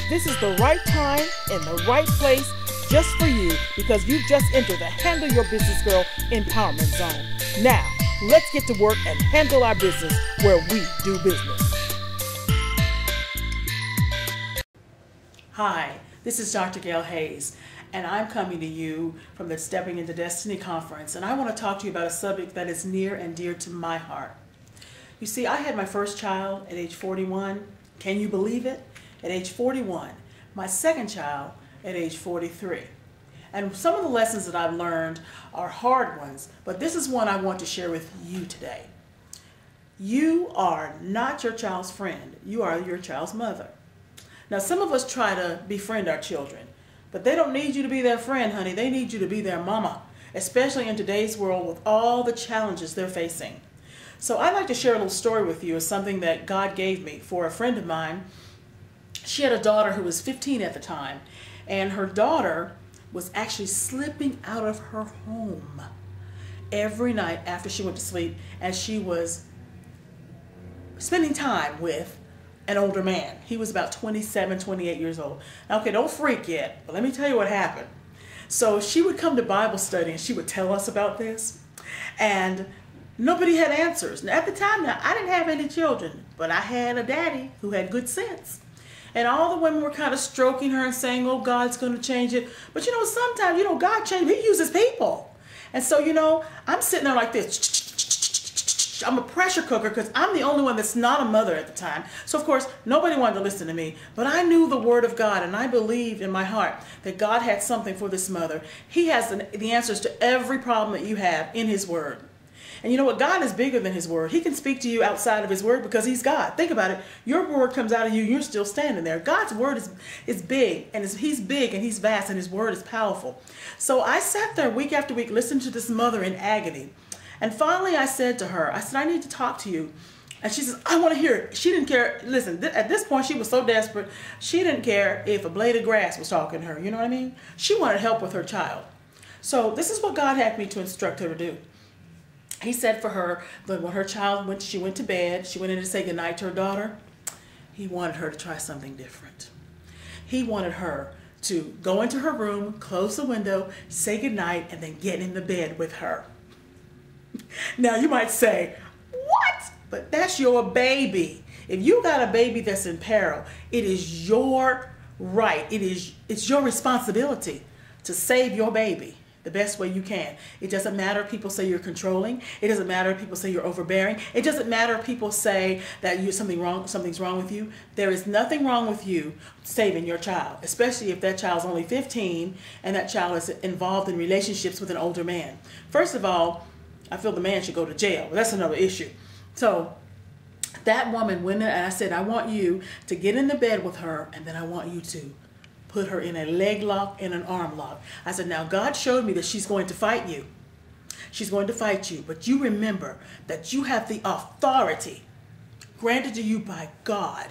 This is the right time in the right place just for you, because you've just entered the Handle Your Business Girl Empowerment Zone. Now, let's get to work and handle our business where we do business. Hi, this is Dr. Gail Hayes, and I'm coming to you from the Stepping into Destiny conference, and I want to talk to you about a subject that is near and dear to my heart. You see, I had my first child at age 41. Can you believe it? At age 41. My second child at age 43. And some of the lessons that I've learned are hard ones, but this is one I want to share with you today. You are not your child's friend. You are your child's mother. Now, some of us try to befriend our children, but they don't need you to be their friend, honey. They need you to be their mama, especially in today's world with all the challenges they're facing. So I'd like to share a little story with you of something that God gave me for a friend of mine. She had a daughter who was 15 at the time, and her daughter was actually slipping out of her home every night after she went to sleep, and she was spending time with an older man. He was about 27, 28 years old. Now, okay, don't freak yet, but let me tell you what happened. So she would come to Bible study and she would tell us about this, and nobody had answers. Now, at the time, now, I didn't have any children, but I had a daddy who had good sense. And all the women were kind of stroking her and saying, oh, God's going to change it. But, sometimes, God changes. He uses people. And so, I'm sitting there like this. I'm a pressure cooker because I'm the only one that's not a mother at the time. So, of course, nobody wanted to listen to me. But I knew the Word of God, and I believed in my heart that God had something for this mother. He has the answers to every problem that you have in His Word. And you know what? God is bigger than His Word. He can speak to you outside of His Word because He's God. Think about it. Your word comes out of you, you're still standing there. God's Word is big, and He's big, and He's vast, and His Word is powerful. So I sat there week after week listening to this mother in agony. And finally I said to her, I need to talk to you. And she says, I want to hear it. She didn't care. Listen, at this point she was so desperate, she didn't care if a blade of grass was talking to her. You know what I mean? She wanted help with her child. So this is what God had me to instruct her to do. He said for her that when her child she went to bed, she went in to say goodnight to her daughter, He wanted her to try something different. He wanted her to go into her room, close the window, say goodnight, and then get in the bed with her. Now you might say, what? But that's your baby. If you got a baby that's in peril, it is your right. It's your responsibility to save your baby the best way you can. It doesn't matter if people say you're controlling. It doesn't matter if people say you're overbearing. It doesn't matter if people say that something's wrong with you. There is nothing wrong with you saving your child, especially if that child's only 15 and that child is involved in relationships with an older man. First of all, I feel the man should go to jail, but that's another issue. So that woman went in, and I said, I want you to get in the bed with her, and then I want you to put her in a leg lock and an arm lock. I said, now God showed me that she's going to fight you. She's going to fight you. But you remember that you have the authority granted to you by God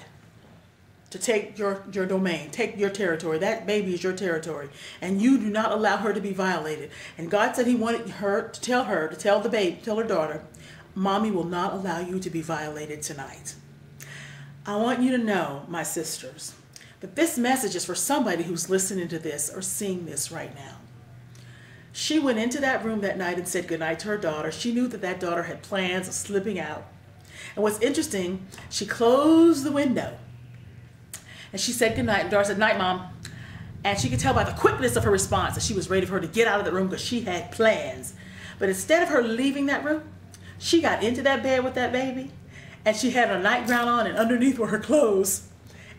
to take your domain, take your territory. That baby is your territory. And you do not allow her to be violated. And God said He wanted her to tell her daughter, Mommy will not allow you to be violated tonight. I want you to know, my sisters, that this message is for somebody who's listening to this or seeing this right now. She went into that room that night and said goodnight to her daughter. She knew that daughter had plans of slipping out. And what's interesting, she closed the window and she said goodnight. And daughter said, night, Mom. And she could tell by the quickness of her response that she was ready for her to get out of the room because she had plans. But instead of her leaving that room, she got into that bed with that baby, and she had a nightgown on, and underneath were her clothes.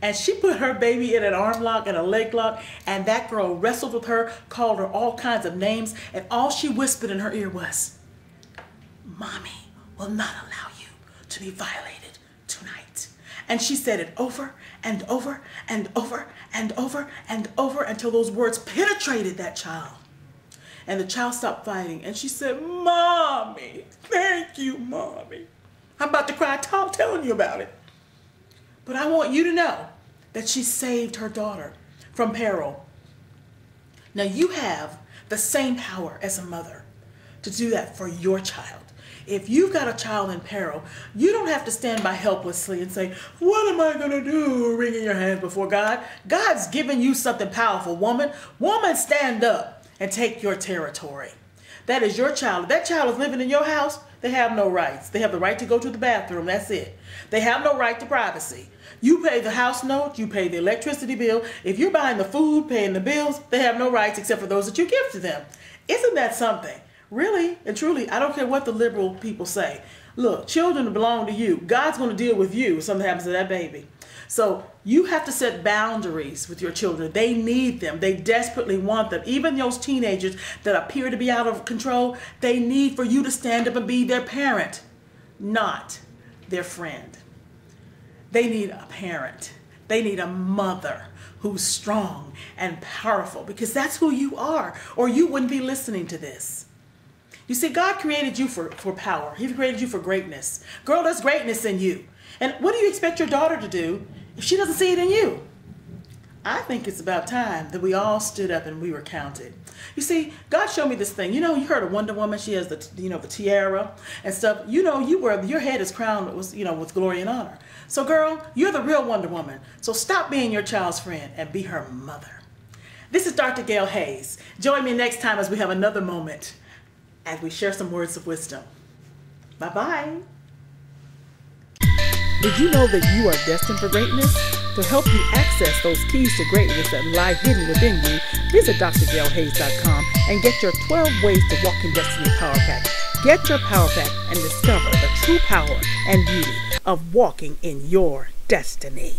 And she put her baby in an arm lock and a leg lock, and that girl wrestled with her, called her all kinds of names, and all she whispered in her ear was, Mommy will not allow you to be violated tonight. And she said it over and over and over and over and over until those words penetrated that child. And the child stopped fighting, and she said, Mommy, thank you, Mommy. I'm about to cry telling you about it. But I want you to know that she saved her daughter from peril. Now you have the same power as a mother to do that for your child. If you've got a child in peril, you don't have to stand by helplessly and say, what am I going to do, wringing your hands before God. God's given you something powerful, woman. Woman, stand up and take your territory. That is your child. If that child is living in your house, they have no rights. They have the right to go to the bathroom. That's it. They have no right to privacy. You pay the house note. You pay the electricity bill. If you're buying the food, paying the bills, they have no rights except for those that you give to them. Isn't that something? Really and truly, I don't care what the liberal people say. Look, children belong to you. God's going to deal with you if something happens to that baby. So you have to set boundaries with your children. They need them. They desperately want them. Even those teenagers that appear to be out of control, they need for you to stand up and be their parent, not their friend. They need a parent. They need a mother who's strong and powerful, because that's who you are, or you wouldn't be listening to this. You see, God created you for power. He created you for greatness. Girl, there's greatness in you. And what do you expect your daughter to do if she doesn't see it in you? I think it's about time that we all stood up and we were counted. You see, God showed me this thing. You know, you heard of Wonder Woman. She has the tiara and stuff. You know, your head is crowned with glory and honor. So girl, you're the real Wonder Woman. So stop being your child's friend and be her mother. This is Dr. Gail Hayes. Join me next time as we have another moment as we share some words of wisdom. Bye-bye. Did you know that you are destined for greatness? To help you access those keys to greatness that lie hidden within you, visit drgailhayes.com and get your 12 Ways to Walk in Destiny Power Pack. Get your Power Pack and discover the true power and beauty of walking in your destiny.